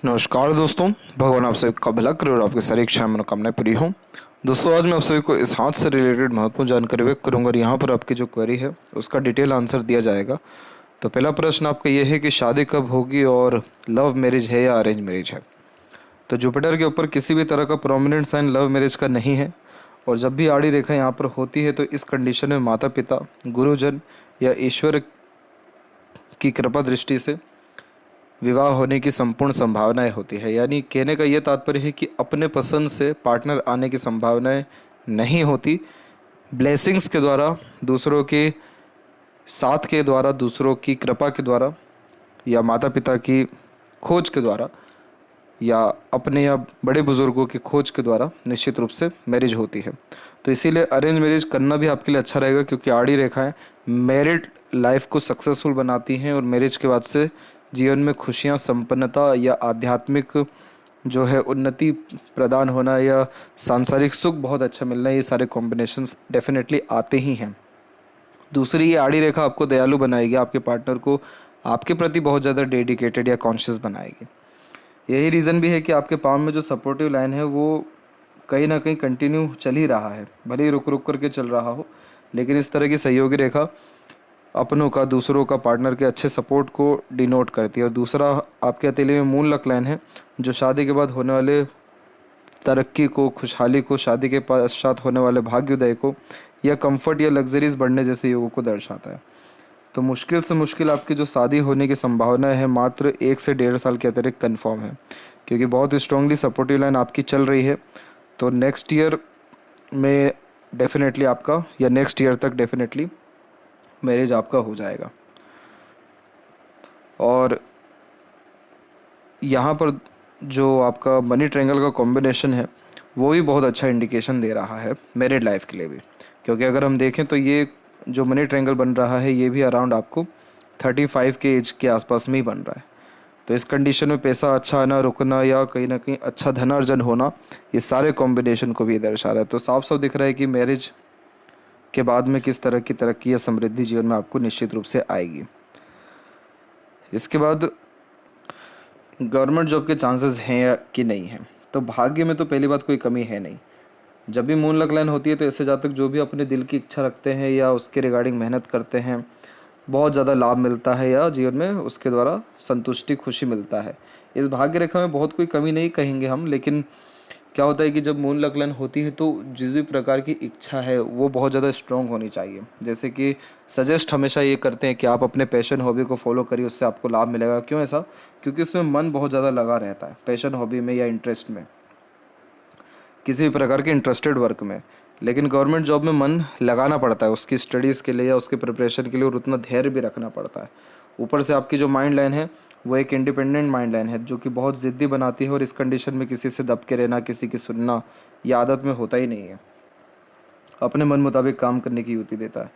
नमस्कार दोस्तों, भगवान आप सभी का भला करे और आपकी सारी इच्छाएं मनोकामनाएं पूरी हों। दोस्तों, आज मैं आप सभी को इस हाथ से रिलेटेड महत्वपूर्ण जानकारी व्यक्त करूंगा और यहाँ पर आपकी जो क्वेरी है उसका डिटेल आंसर दिया जाएगा। तो पहला प्रश्न आपका ये है कि शादी कब होगी और लव मैरिज है या अरेंज मैरिज है। तो जुपिटर के ऊपर किसी भी तरह का प्रोमिनेंट साइन लव मैरिज का नहीं है, और जब भी आड़ी रेखा यहाँ पर होती है तो इस कंडीशन में माता पिता, गुरुजन या ईश्वर की कृपा दृष्टि से विवाह होने की संपूर्ण संभावनाएं होती है। यानी कहने का ये तात्पर्य है कि अपने पसंद से पार्टनर आने की संभावनाएं नहीं होती। ब्लेसिंग्स के द्वारा, दूसरों के साथ के द्वारा, दूसरों की कृपा के द्वारा या माता पिता की खोज के द्वारा या अपने या बड़े बुजुर्गों की खोज के द्वारा निश्चित रूप से मैरिज होती है। तो इसीलिए अरेंज मैरिज करना भी आपके लिए अच्छा रहेगा, क्योंकि आड़ी रेखाएं मैरिड लाइफ को सक्सेसफुल बनाती हैं और मैरिज के बाद से जीवन में खुशियां, संपन्नता या आध्यात्मिक जो है उन्नति प्रदान होना या सांसारिक सुख बहुत अच्छा मिलना, ये सारे कॉम्बिनेशंस डेफिनेटली आते ही हैं। दूसरी, ये आड़ी रेखा आपको दयालु बनाएगी, आपके पार्टनर को आपके प्रति बहुत ज़्यादा डेडिकेटेड या कॉन्शियस बनाएगी। यही रीज़न भी है कि आपके पाम में जो सपोर्टिव लाइन है वो कहीं ना कहीं कंटिन्यू चल ही रहा है, भले ही रुक रुक करके चल रहा हो, लेकिन इस तरह की सहयोगी रेखा अपनों का, दूसरों का, पार्टनर के अच्छे सपोर्ट को डिनोट करती है। और दूसरा, आपके हथेली में मून लक लाइन है जो शादी के बाद होने वाले तरक्की को, खुशहाली को, शादी के पश्चात होने वाले भाग्योदय को या कंफर्ट या लग्जरीज बढ़ने जैसे योगों को दर्शाता है। तो मुश्किल से मुश्किल आपकी जो शादी होने की संभावना है मात्र 1 से 1.5 साल के अतिरिक्त कन्फर्म है, क्योंकि बहुत स्ट्रांगली सपोर्टिव लाइन आपकी चल रही है। तो नेक्स्ट ईयर में डेफिनेटली आपका, या नेक्स्ट ईयर तक डेफिनेटली मैरिज आपका हो जाएगा। और यहाँ पर जो आपका मनी ट्रायंगल का कॉम्बिनेशन है वो भी बहुत अच्छा इंडिकेशन दे रहा है मैरिड लाइफ के लिए भी, क्योंकि अगर हम देखें तो ये जो मनी ट्रायंगल बन रहा है ये भी अराउंड आपको 35 के एज के आसपास में ही बन रहा है। तो इस कंडीशन में पैसा अच्छा आना, रुकना या कहीं ना कहीं अच्छा धनार्जन होना, ये सारे कॉम्बिनेशन को भी दर्शा रहा है। तो साफ साफ दिख रहा है कि मैरिज के बाद में किस तरह की तरक्की या समृद्धि जीवन में आपको निश्चित रूप से आएगी। इसके बाद गवर्नमेंट जॉब के चांसेस हैं या कि नहीं हैं। तो भाग्य में तो पहली बात कोई कमी है नहीं। जब भी मून लक लाइन होती है तो ऐसे जातक जो भी अपने दिल की इच्छा रखते हैं या उसके रिगार्डिंग मेहनत करते हैं, बहुत ज़्यादा लाभ मिलता है या जीवन में उसके द्वारा संतुष्टि, खुशी मिलता है। इस भाग्य रेखा में बहुत कोई कमी नहीं कहेंगे हम, लेकिन क्या होता है कि जब मून लक लाइन होती है तो जिस भी प्रकार की इच्छा है वो बहुत ज़्यादा स्ट्रॉन्ग होनी चाहिए। जैसे कि सजेस्ट हमेशा ये करते हैं कि आप अपने पैशन, हॉबी को फॉलो करिए, उससे आपको लाभ मिलेगा। क्यों ऐसा? क्योंकि उसमें मन बहुत ज़्यादा लगा रहता है, पैशन, हॉबी में या इंटरेस्ट में, किसी भी प्रकार के इंटरेस्टेड वर्क में। लेकिन गवर्नमेंट जॉब में मन लगाना पड़ता है उसकी स्टडीज़ के लिए या उसके प्रिपरेशन के लिए, और उतना धैर्य भी रखना पड़ता है। ऊपर से आपकी जो माइंड लाइन है वो एक इंडिपेंडेंट माइंड लाइन है जो कि बहुत ज़िद्दी बनाती है, और इस कंडीशन में किसी से दब के रहना, किसी की सुनना, ये आदत में होता ही नहीं है। अपने मन मुताबिक काम करने की युक्ति देता है।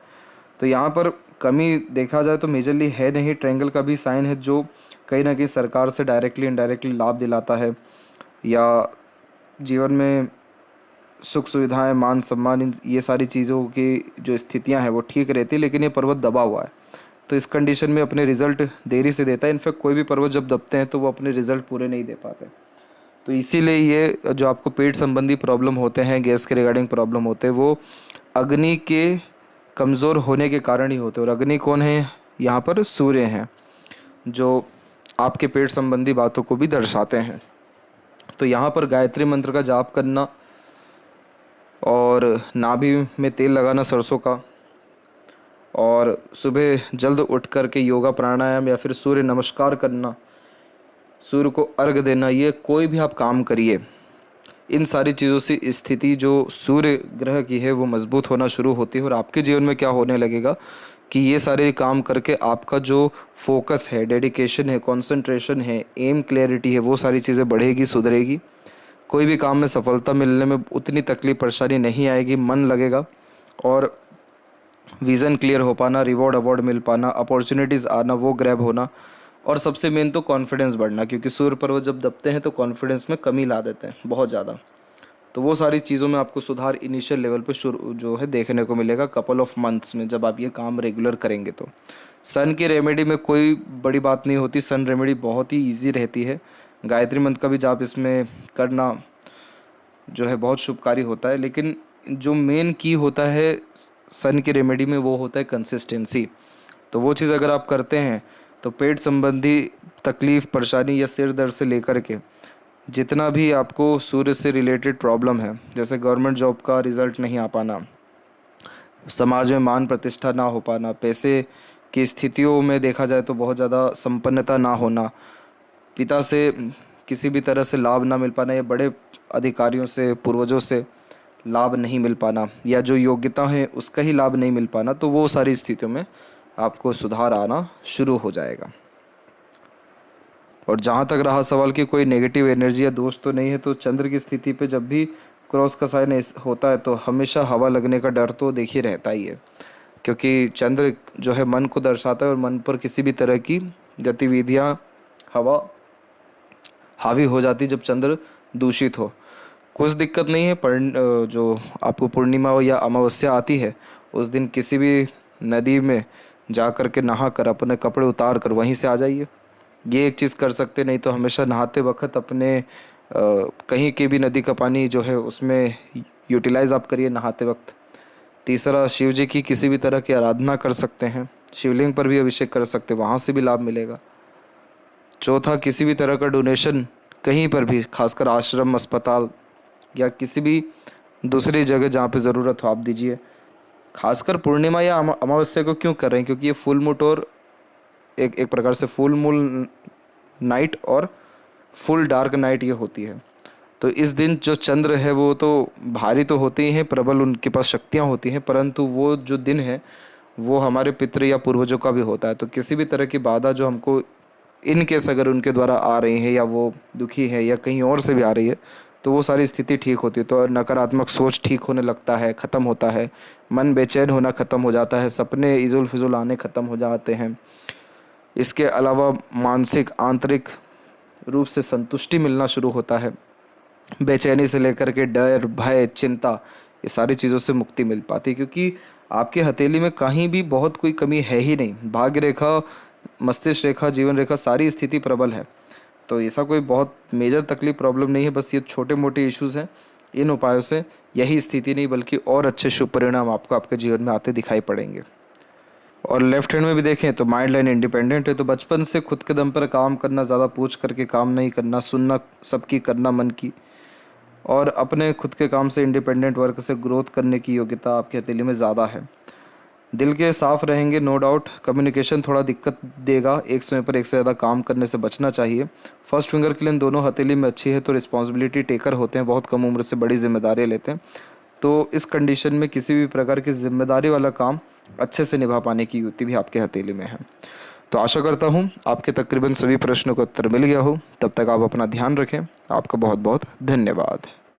तो यहाँ पर कमी देखा जाए तो मेजरली है नहीं। ट्रायंगल का भी साइन है जो कहीं ना कहीं सरकार से डायरेक्टली इनडायरेक्टली लाभ दिलाता है, या जीवन में सुख सुविधाएं, मान सम्मान, ये सारी चीज़ों की जो स्थितियां हैं वो ठीक रहती है। लेकिन ये पर्वत दबा हुआ है, तो इस कंडीशन में अपने रिजल्ट देरी से देता है। इनफैक्ट कोई भी पर्वत जब दबते हैं तो वो अपने रिजल्ट पूरे नहीं दे पाते। तो इसीलिए ये जो आपको पेट संबंधी प्रॉब्लम होते हैं, गैस के रिगार्डिंग प्रॉब्लम होते हैं, वो अग्नि के कमज़ोर होने के कारण ही होते हैं। और अग्नि कौन है यहाँ पर? सूर्य हैं, जो आपके पेट संबंधी बातों को भी दर्शाते हैं। तो यहाँ पर गायत्री मंत्र का जाप करना और नाभि में तेल लगाना सरसों का, और सुबह जल्द उठ कर के योगा, प्राणायाम या फिर सूर्य नमस्कार करना, सूर्य को अर्घ देना, ये कोई भी आप काम करिए, इन सारी चीज़ों से स्थिति जो सूर्य ग्रह की है वो मजबूत होना शुरू होती है। और आपके जीवन में क्या होने लगेगा कि ये सारे काम करके आपका जो फोकस है, डेडिकेशन है, कंसंट्रेशन है, एम क्लैरिटी है, वो सारी चीज़ें बढ़ेगी, सुधरेगी। कोई भी काम में सफलता मिलने में उतनी तकलीफ परेशानी नहीं आएगी, मन लगेगा और विज़न क्लियर हो पाना, रिवॉर्ड अवार्ड मिल पाना, अपॉर्चुनिटीज़ आना, वो ग्रैब होना, और सबसे मेन तो कॉन्फिडेंस बढ़ना, क्योंकि सूर्य पर्वत जब दबते हैं तो कॉन्फिडेंस में कमी ला देते हैं बहुत ज़्यादा। तो वो सारी चीज़ों में आपको सुधार इनिशियल लेवल पे शुरू जो है देखने को मिलेगा कपल ऑफ मंथ्स में, जब आप ये काम रेगुलर करेंगे। तो सन की रेमेडी में कोई बड़ी बात नहीं होती, सन रेमेडी बहुत ही ईजी रहती है। गायत्री मंत्र का भी जाप इसमें करना जो है बहुत शुभकारी होता है। लेकिन जो मेन की होता है सन की रेमेडी में, वो होता है कंसिस्टेंसी। तो वो चीज़ अगर आप करते हैं तो पेट संबंधी तकलीफ़, परेशानी या सिर दर्द से लेकर के जितना भी आपको सूर्य से रिलेटेड प्रॉब्लम है, जैसे गवर्नमेंट जॉब का रिज़ल्ट नहीं आ पाना, समाज में मान प्रतिष्ठा ना हो पाना, पैसे की स्थितियों में देखा जाए तो बहुत ज़्यादा संपन्नता ना होना, पिता से किसी भी तरह से लाभ ना मिल पाना, या बड़े अधिकारियों से, पूर्वजों से लाभ नहीं मिल पाना, या जो योग्यता है उसका ही लाभ नहीं मिल पाना, तो वो सारी स्थितियों में आपको सुधार आना शुरू हो जाएगा। और जहाँ तक रहा सवाल कि कोई नेगेटिव एनर्जी या दोष तो नहीं है, तो चंद्र की स्थिति पे जब भी क्रॉस का साइन होता है तो हमेशा हवा लगने का डर तो देखिए रहता ही है, क्योंकि चंद्र जो है मन को दर्शाता है और मन पर किसी भी तरह की गतिविधियाँ, हवा हावी हो जाती जब चंद्र दूषित हो। कुछ दिक्कत नहीं है, पर जो आपको पूर्णिमा या अमावस्या आती है उस दिन किसी भी नदी में जा कर के नहा कर अपने कपड़े उतार कर वहीं से आ जाइए, ये एक चीज़ कर सकते। नहीं तो हमेशा नहाते वक्त अपने कहीं के भी नदी का पानी जो है उसमें यूटिलाइज़ आप करिए नहाते वक्त। तीसरा, शिव जी की किसी भी तरह की आराधना कर सकते हैं, शिवलिंग पर भी अभिषेक कर सकते हैं, वहाँ से भी लाभ मिलेगा। चौथा, किसी भी तरह का डोनेशन कहीं पर भी, खासकर आश्रम, अस्पताल या किसी भी दूसरी जगह जहाँ पे ज़रूरत हो, आप दीजिए। खासकर पूर्णिमा या अमावस्या को क्यों कर रहे हैं, क्योंकि ये फुल मून और एक प्रकार से फुल मून नाइट और फुल डार्क नाइट ये होती है। तो इस दिन जो चंद्र है वो तो भारी तो होते ही हैं, प्रबल उनके पास शक्तियाँ होती हैं, परंतु वो जो दिन है वो हमारे पितृ या पूर्वजों का भी होता है। तो किसी भी तरह की बाधा जो हमको इन केस अगर उनके द्वारा आ रही है, या वो दुखी है या कहीं और से भी आ रही है, तो वो सारी स्थिति ठीक होती है। तो नकारात्मक सोच ठीक होने लगता है, ख़त्म होता है, मन बेचैन होना ख़त्म हो जाता है, सपने इजुल फिजुल आने ख़त्म हो जाते हैं। इसके अलावा मानसिक आंतरिक रूप से संतुष्टि मिलना शुरू होता है। बेचैनी से लेकर के डर, भय, चिंता, ये सारी चीज़ों से मुक्ति मिल पाती है, क्योंकि आपके हथेली में कहीं भी बहुत कोई कमी है ही नहीं। भाग्य रेखा, मस्तिष्क रेखा, जीवन रेखा, सारी स्थिति प्रबल है। तो ऐसा कोई बहुत मेजर तकलीफ, प्रॉब्लम नहीं है, बस ये छोटे मोटे इश्यूज़ हैं। इन उपायों से यही स्थिति नहीं बल्कि और अच्छे शुभ परिणाम आपको आपके जीवन में आते दिखाई पड़ेंगे। और लेफ्ट हैंड में भी देखें तो माइंड लाइन इंडिपेंडेंट है, तो बचपन से खुद के दम पर काम करना, ज़्यादा पूछ करके काम नहीं करना, सुनना सबकी, करना मन की, और अपने खुद के काम से, इंडिपेंडेंट वर्क से ग्रोथ करने की योग्यता आपकी हथेली में ज़्यादा है। दिल के साफ रहेंगे, नो डाउट। कम्युनिकेशन थोड़ा दिक्कत देगा, एक समय पर एक से ज़्यादा काम करने से बचना चाहिए। फर्स्ट फिंगर की लाइन दोनों हथेली में अच्छी है, तो रिस्पॉन्सिबिलिटी टेकर होते हैं, बहुत कम उम्र से बड़ी जिम्मेदारियाँ लेते हैं। तो इस कंडीशन में किसी भी प्रकार की जिम्मेदारी वाला काम अच्छे से निभा पाने की युक्ति भी आपके हथेली में है। तो आशा करता हूँ आपके तकरीबन सभी प्रश्नों का उत्तर मिल गया हो। तब तक आप अपना ध्यान रखें। आपका बहुत बहुत धन्यवाद।